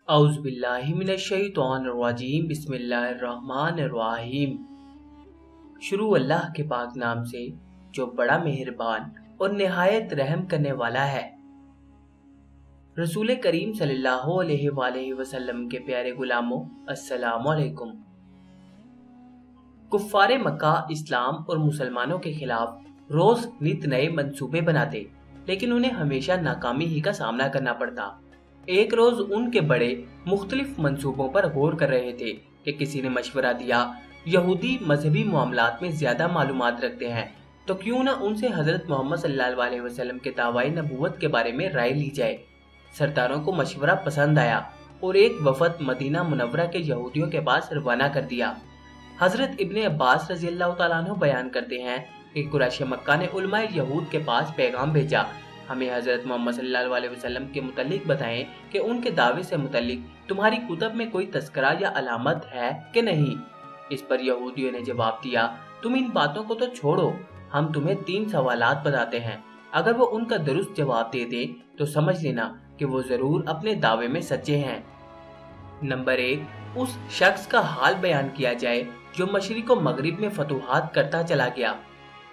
اعوذ باللہ من الشیطان الرجیم بسم اللہ الرحمن الرحیم۔ شروع اللہ کے پاک نام سے جو بڑا مہربان اور نہایت رحم کرنے والا ہے۔ رسول کریم صلی اللہ علیہ وآلہ وسلم کے پیارے غلاموں، السلام علیکم۔ کفار مکہ اسلام اور مسلمانوں کے خلاف روز نت نئے منصوبے بناتے، لیکن انہیں ہمیشہ ناکامی ہی کا سامنا کرنا پڑتا۔ ایک روز ان کے بڑے مختلف منصوبوں پر غور کر رہے تھے کہ کسی نے مشورہ دیا، یہودی مذہبی معاملات میں زیادہ معلومات رکھتے ہیں تو کیوں نہ ان سے حضرت محمد صلی اللہ علیہ وسلم کے دعوی نبوت کے بارے میں رائے لی جائے۔ سرداروں کو مشورہ پسند آیا اور ایک وفد مدینہ منورہ کے یہودیوں کے پاس روانہ کر دیا۔ حضرت ابن عباس رضی اللہ تعالیٰ عنہ بیان کرتے ہیں کہ قریش مکہ نے علماء یہود کے پاس پیغام بھیجا، ہمیں حضرت محمد صلی اللہ علیہ وسلم کے متعلق بتائیں کہ ان کے دعوے سے متعلق تمہاری کتب میں کوئی تذکرہ یا علامت ہے کہ نہیں۔ اس پر یہودیوں نے جواب دیا، تم ان باتوں کو تو چھوڑو، ہم تمہیں 3 سوالات بتاتے ہیں، اگر وہ ان کا درست جواب دے دے تو سمجھ لینا کہ وہ ضرور اپنے دعوے میں سچے ہیں۔ نمبر 1، اس شخص کا حال بیان کیا جائے جو مشرق و مغرب میں فتوحات کرتا چلا گیا۔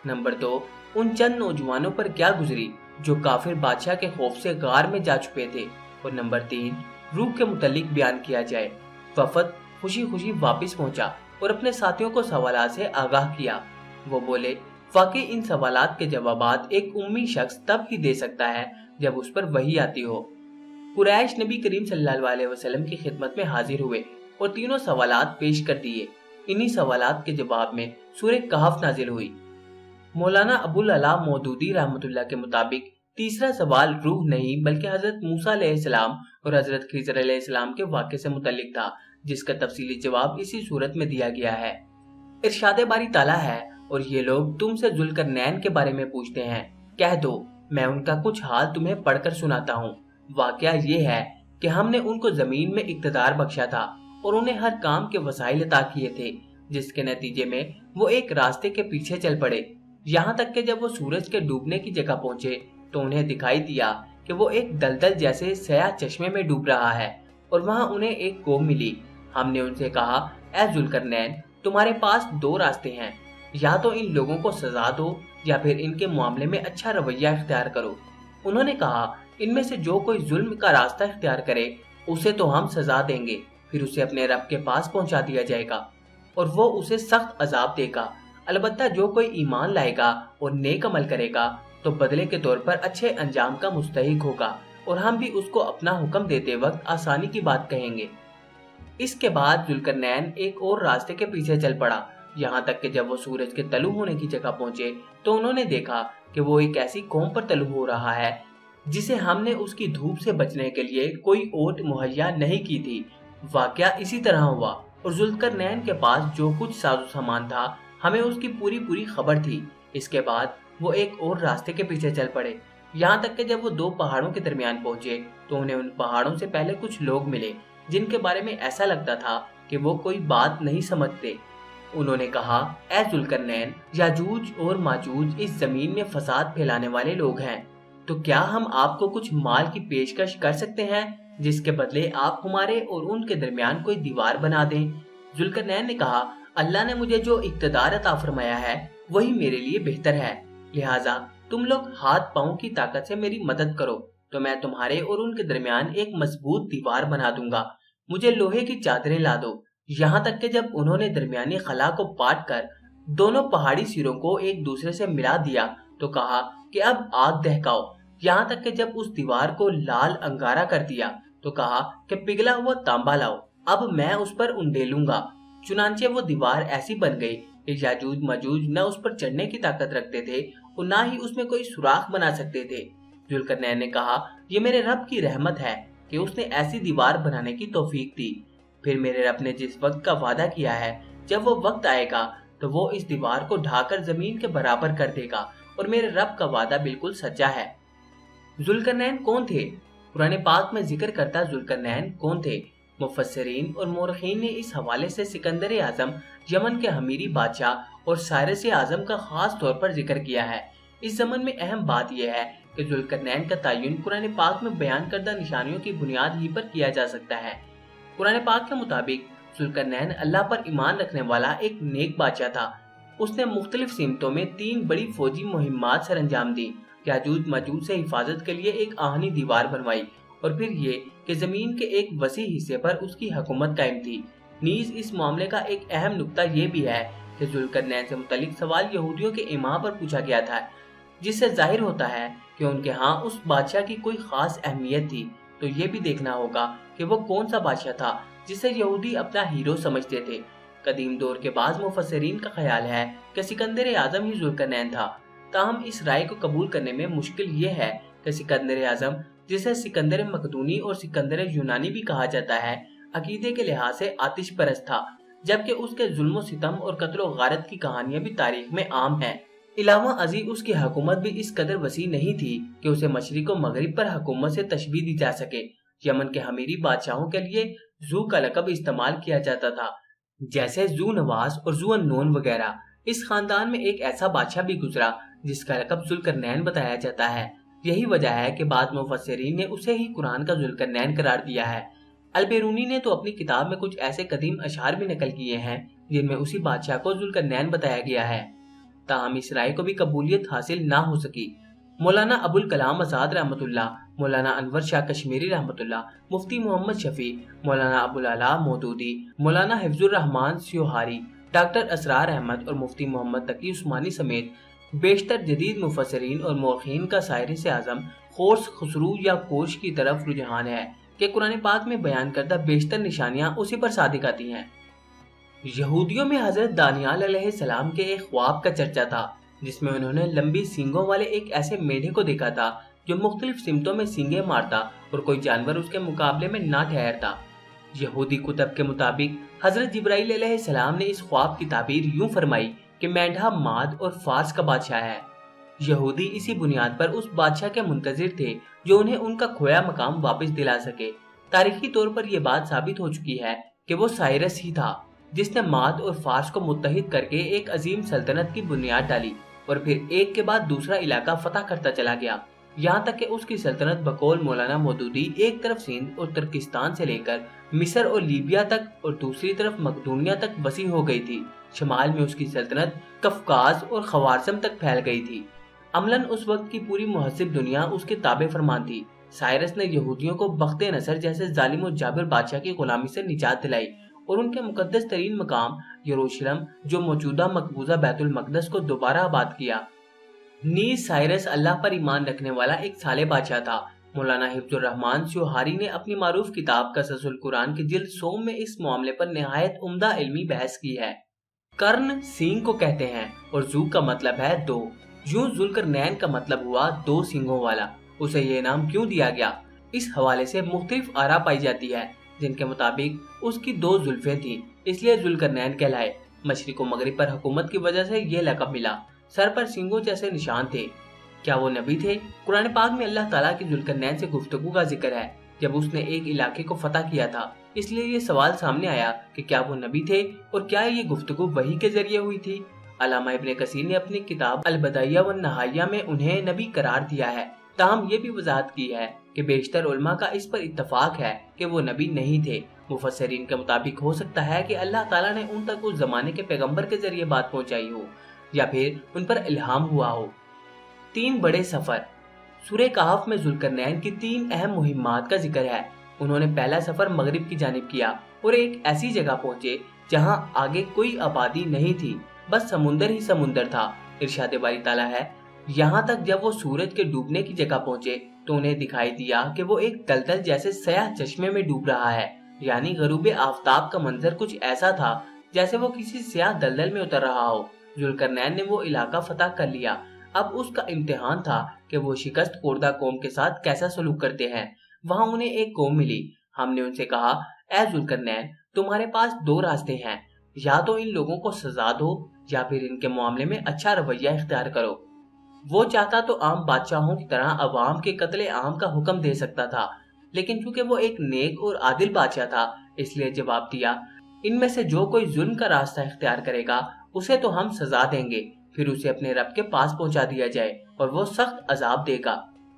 نمبر 2، ان چند نوجوانوں پر کیا گزری جو کافر بادشاہ کے خوف سے غار میں جا چھپے تھے۔ اور نمبر 3، روح کے متعلق بیان کیا جائے۔ وفد خوشی خوشی واپس پہنچا اور اپنے ساتھیوں کو سوالات سے آگاہ کیا۔ وہ بولے، واقعی ان سوالات کے جوابات ایک امی شخص تب ہی دے سکتا ہے جب اس پر وحی آتی ہو۔ قریش نبی کریم صلی اللہ علیہ وسلم کی خدمت میں حاضر ہوئے اور تینوں سوالات پیش کر دیے۔ انہی سوالات کے جواب میں سورہ کہف نازل ہوئی۔ مولانا ابوالعلا مودودی رحمۃ اللہ کے مطابق تیسرا سوال روح نہیں بلکہ حضرت موسیٰ علیہ السلام اور حضرت خضر علیہ السلام کے واقعے سے متعلق تھا، جس کا تفصیلی جواب اسی صورت میں دیا گیا ہے۔ ارشاد باری تعالیٰ ہے، اور یہ لوگ تم سے ذوالقرنین کے بارے میں پوچھتے ہیں، کہہ دو میں ان کا کچھ حال تمہیں پڑھ کر سناتا ہوں۔ واقعہ یہ ہے کہ ہم نے ان کو زمین میں اقتدار بخشا تھا اور انہیں ہر کام کے وسائل عطا کیے تھے، جس کے نتیجے میں وہ ایک راستے کے پیچھے چل پڑے، یہاں تک کہ جب وہ سورج کے ڈوبنے کی جگہ پہنچے تو انہیں دکھائی دیا کہ وہ ایک دلدل جیسے سیاہ چشمے میں ڈوب رہا ہے، اور وہاں انہیں ایک قوم ملی۔ ہم نے ان سے کہا، اے ذوالقرنین، تمہارے پاس 2 راستے ہیں، یا تو ان لوگوں کو سزا دو یا پھر ان کے معاملے میں اچھا رویہ اختیار کرو۔ انہوں نے کہا، ان میں سے جو کوئی ظلم کا راستہ اختیار کرے اسے تو ہم سزا دیں گے، پھر اسے اپنے رب کے پاس پہنچا دیا جائے گا اور وہ اسے سخت عذاب دے گا۔ البتہ جو کوئی ایمان لائے گا اور نیک عمل کرے گا تو بدلے کے طور پر اچھے انجام کا مستحق ہوگا، اور ہم بھی اس کو اپنا حکم دیتے وقت آسانی کی بات کہیں گے۔ اس کے بعد ذوالقرنین ایک اور راستے کے پیچھے چل پڑا، یہاں تک کہ جب وہ سورج کے طلوع ہونے کی جگہ پہنچے تو انہوں نے دیکھا کہ وہ ایک ایسی قوم پر طلوع ہو رہا ہے جسے ہم نے اس کی دھوپ سے بچنے کے لیے کوئی اوٹ مہیا نہیں کی تھی۔ واقعہ اسی طرح ہوا، اور ذوالقرنین کے پاس جو کچھ ساز و سامان تھا ہمیں اس کی پوری خبر تھی۔ اس کے بعد وہ ایک اور راستے کے پیچھے چل پڑے، یہاں تک کہ جب وہ 2 پہاڑوں کے درمیان پہنچے تو انہیں ان پہاڑوں سے پہلے کچھ لوگ ملے جن کے بارے میں ایسا لگتا تھا کہ وہ کوئی بات نہیں سمجھتے۔ انہوں نے کہا، اے ذوالقرنین، یاجوج اور ماجوج اس زمین میں فساد پھیلانے والے لوگ ہیں، تو کیا ہم آپ کو کچھ مال کی پیشکش کر سکتے ہیں جس کے بدلے آپ ہمارے اور ان کے درمیان کوئی دیوار بنا دیں؟ ذوالقرنین نے کہا، اللہ نے مجھے جو اقتدار عطا فرمایا ہے وہی میرے لیے بہتر ہے، لہٰذا تم لوگ ہاتھ پاؤں کی طاقت سے میری مدد کرو تو میں تمہارے اور ان کے درمیان ایک مضبوط دیوار بنا دوں گا۔ مجھے لوہے کی چادریں لا دو۔ یہاں تک کہ جب انہوں نے درمیانی خلا کو پاٹ کر دونوں پہاڑی سروں کو ایک دوسرے سے ملا دیا تو کہا کہ اب آگ دہکاؤ۔ یہاں تک کہ جب اس دیوار کو لال انگارہ کر دیا تو کہا کہ پگھلا ہوا تانبا لاؤ، اب میں اس پر انڈیلوں گا۔ چنانچہ وہ دیوار ایسی بن گئی کہ یاجوج ماجوج نہ اس پر چڑھنے کی طاقت رکھتے تھے اور نہ ہی اس میں کوئی سوراخ بنا سکتے تھے۔ ذوالقرنین نے کہا، یہ میرے رب کی رحمت ہے کہ اس نے ایسی دیوار بنانے کی توفیق دی۔ پھر میرے رب نے جس وقت کا وعدہ کیا ہے، جب وہ وقت آئے گا تو وہ اس دیوار کو ڈھا کر زمین کے برابر کر دے گا، اور میرے رب کا وعدہ بالکل سچا ہے۔ ذوالقرنین کون تھے؟ قرآن پاک میں ذکر کرتا ذوالقرنین کون تھے؟ مفسرین اور مورخین نے اس حوالے سے سکندر اعظم، یمن کے حمیری بادشاہ اور سائرس اعظم کا خاص طور پر ذکر کیا ہے۔ اس زمن میں اہم بات یہ ہے کہ ذوالقرنین کا تعین قرآن پاک میں بیان کردہ نشانیوں کی بنیاد ہی پر کیا جا سکتا ہے۔ قرآن پاک کے مطابق ذوالقرنین اللہ پر ایمان رکھنے والا ایک نیک بادشاہ تھا۔ اس نے مختلف سمتوں میں 3 بڑی فوجی مہمات سر انجام دی۔ یاجوج ماجوج سے حفاظت کے لیے ایک آہنی دیوار بنوائی، اور پھر یہ کہ زمین کے ایک وسیع حصے پر اس کی حکومت قائم تھی۔ نیز اس معاملے کا ایک اہم نقطہ یہ بھی ہے کہ ذوالقرنین سے متعلق سوال یہودیوں کے امام پر پوچھا گیا تھا، جس سے ظاہر ہوتا ہے کہ ان کے ہاں اس بادشاہ کی کوئی خاص اہمیت تھی۔ تو یہ بھی دیکھنا ہوگا کہ وہ کون سا بادشاہ تھا جسے یہودی اپنا ہیرو سمجھتے تھے۔ قدیم دور کے بعض مفسرین کا خیال ہے کہ سکندر اعظم ہی ذوالقرنین تھا، تاہم اس رائے کو قبول کرنے میں مشکل یہ ہے کہ سکندر اعظم، جسے سکندر مقدونی اور سکندر یونانی بھی کہا جاتا ہے، عقیدے کے لحاظ سے آتش پرست تھا، جبکہ اس کے ظلم و ستم اور قتل و غارت کی کہانیاں بھی تاریخ میں عام ہیں۔ علاوہ ازیں اس کی حکومت بھی اس قدر وسیع نہیں تھی کہ اسے مشرق و مغرب پر حکومت سے تشبیہ دی جا سکے۔ یمن کے حمیری بادشاہوں کے لیے ذو کا لقب استعمال کیا جاتا تھا، جیسے ذو نواس اور ذو النون وغیرہ۔ اس خاندان میں ایک ایسا بادشاہ بھی گزرا جس کا لقب ذوالقرنین بتایا جاتا ہے۔ یہی وجہ ہے کہ بعض مفسرین نے اسے ہی قرآن کا ذوالقرنین قرار دیا ہے۔ البیرونی نے تو اپنی کتاب میں کچھ ایسے قدیم اشعار بھی نقل کیے ہیں جن میں اسی بادشاہ کو ذوالقرنین بتایا گیا ہے، تاہم اس رائے کو بھی قبولیت حاصل نہ ہو سکی۔ مولانا ابوالکلام آزاد رحمۃ اللہ، مولانا انور شاہ کشمیری رحمۃ اللہ، مفتی محمد شفیع، مولانا ابوالعلا مودودی، مولانا حفظ الرحمان سیوہاری، ڈاکٹر اسرار احمد اور مفتی محمد تقی عثمانی سمیت بیشتر جدید مفسرین اور مورخین کا سائرس اعظم خورس خسرو یا کوش کی طرف رجحان ہے کہ قرآن پاک میں بیان کردہ بیشتر نشانیاں اسی پر صادق آتی ہیں۔ یہودیوں میں حضرت دانیال علیہ السلام کے ایک خواب کا چرچا تھا جس میں انہوں نے لمبی سینگوں والے ایک ایسے میڈھے کو دیکھا تھا جو مختلف سمتوں میں سینگیں مارتا اور کوئی جانور اس کے مقابلے میں نہ ٹھہرتا۔ یہودی کتب کے مطابق حضرت جبرائیل علیہ السلام نے اس خواب کی تعبیر یوں فرمائی کہ مینڈھا ماد اور فارس کا بادشاہ ہے۔ یہودی اسی بنیاد پر اس بادشاہ کے منتظر تھے جو انہیں ان کا کھویا مقام واپس دلا سکے۔ تاریخی طور پر یہ بات ثابت ہو چکی ہے کہ وہ سائرس ہی تھا جس نے ماد اور فارس کو متحد کر کے ایک عظیم سلطنت کی بنیاد ڈالی اور پھر ایک کے بعد دوسرا علاقہ فتح کرتا چلا گیا، یہاں تک کہ اس کی سلطنت بقول مولانا مودودی ایک طرف سندھ اور ترکستان سے لے کر مصر اور لیبیا تک اور دوسری طرف مقدونیہ تک وسیع ہو گئی تھی۔ شمال میں اس کی سلطنت قفقاز اور خوارزم تک پھیل گئی تھی۔ عملاً اس وقت کی پوری مہذب دنیا اس کے تابع فرمان تھی۔ سائرس نے یہودیوں کو بخت نصر جیسے ظالم و جابر بادشاہ کی غلامی سے نجات دلائی اور ان کے مقدس ترین مقام یروشلم جو موجودہ مقبوضہ بیت المقدس کو دوبارہ آباد کیا۔ نیز سائرس اللہ پر ایمان رکھنے والا ایک صالح بادشاہ تھا۔ مولانا حفظ الرحمان سیوہاری نے اپنی معروف کتاب قصص القرآن کی جلد 100 میں اس معاملے پر نہایت عمدہ علمی بحث کی ہے۔ کرن سینگ کو کہتے ہیں اور ذو کا مطلب ہے 2، یوں ذوالقرنین کا مطلب ہوا 2 سینگوں والا۔ اسے یہ نام کیوں دیا گیا؟ اس حوالے سے مختلف آراء پائی جاتی ہے، جن کے مطابق اس کی 2 زلفیں تھیں، اس لیے ذوالقرنین کہلائے۔ مشرق و مغرب پر حکومت کی وجہ سے یہ لقب ملا۔ سر پر سینگوں جیسے نشان تھے۔ کیا وہ نبی تھے؟ قرآن پاک میں اللہ تعالیٰ کی ذوالقرنین سے گفتگو کا ذکر ہے جب اس نے ایک علاقے کو فتح کیا تھا، اس لیے یہ سوال سامنے آیا کہ کیا وہ نبی تھے اور کیا یہ گفتگو وحی کے ذریعے ہوئی تھی؟ علامہ ابن کثیر نے اپنی کتاب البدائیہ والنہائیہ میں انہیں نبی قرار دیا ہے، تاہم یہ بھی وضاحت کی ہے کہ بیشتر علماء کا اس پر اتفاق ہے کہ وہ نبی نہیں تھے۔ مفسرین کے مطابق ہو سکتا ہے کہ اللہ تعالیٰ نے ان تک اس زمانے کے پیغمبر کے ذریعے بات پہنچائی ہو یا پھر ان پر الہام ہوا ہو۔ 3 بڑے سفر۔ سورہ کہف میں ذوالقرنین کی 3 اہم مہمات کا ذکر ہے۔ انہوں نے پہلا سفر مغرب کی جانب کیا اور ایک ایسی جگہ پہنچے جہاں آگے کوئی آبادی نہیں تھی، بس سمندر ہی سمندر تھا۔ ارشاد باری تعالیٰ ہے، یہاں تک جب وہ سورج کے ڈوبنے کی جگہ پہنچے تو انہیں دکھائی دیا کہ وہ ایک دلدل جیسے سیاہ چشمے میں ڈوب رہا ہے، یعنی غروب آفتاب کا منظر کچھ ایسا تھا جیسے وہ کسی سیاہ دلدل میں اتر رہا ہو۔ ذوالقرنین نے وہ علاقہ فتح کر لیا۔ اب اس کا امتحان تھا کہ وہ شکست خوردہ قوم کے ساتھ کیسا سلوک کرتے ہیں۔ وہاں انہیں ایک قوم ملی۔ ہم نے ان سے کہا، اے ذوالقرنین، تمہارے پاس 2 راستے ہیں، یا تو ان لوگوں کو سزا دو یا پھر ان کے معاملے میں اچھا رویہ اختیار کرو۔ وہ چاہتا تو عام بادشاہوں کی طرح عوام کے قتل عام کا حکم دے سکتا تھا، لیکن چونکہ وہ ایک نیک اور عادل بادشاہ تھا اس لیے جواب دیا، ان میں سے جو کوئی ظلم کا راستہ اختیار کرے گا اسے تو ہم سزا دیں گے، پھر اسے اپنے رب کے پاس پہنچا دیا جائے اور وہ سخت عذاب دے گا۔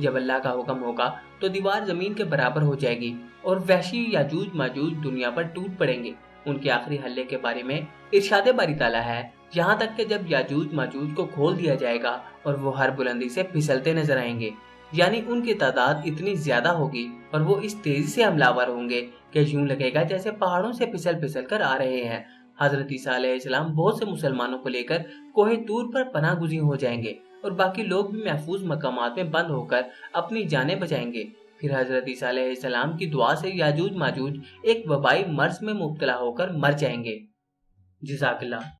جب اللہ کا حکم ہوگا تو دیوار زمین کے برابر ہو جائے گی اور وحشی یاجوج ماجوج دنیا پر ٹوٹ پڑیں گے۔ ان کے آخری حلے کے بارے میں ارشاد باری تعالیٰ ہے، یہاں تک کہ جب یاجوج ماجوج کو کھول دیا جائے گا اور وہ ہر بلندی سے پھسلتے نظر آئیں گے، یعنی ان کی تعداد اتنی زیادہ ہوگی اور وہ اس تیزی سے حملہ آور ہوں گے کہ یوں لگے گا جیسے پہاڑوں سے پھسل پھسل کر آ رہے ہیں۔ حضرت عیسیٰ علیہ السلام بہت سے مسلمانوں کو لے کر کوہ طور پر پناہ گزین ہو جائیں گے اور باقی لوگ بھی محفوظ مقامات میں بند ہو کر اپنی جانیں بچائیں گے۔ پھر حضرت عیسیٰ علیہ السلام کی دعا سے یاجوج ماجوج ایک وبائی مرض میں مبتلا ہو کر مر جائیں گے۔ جزاک اللہ۔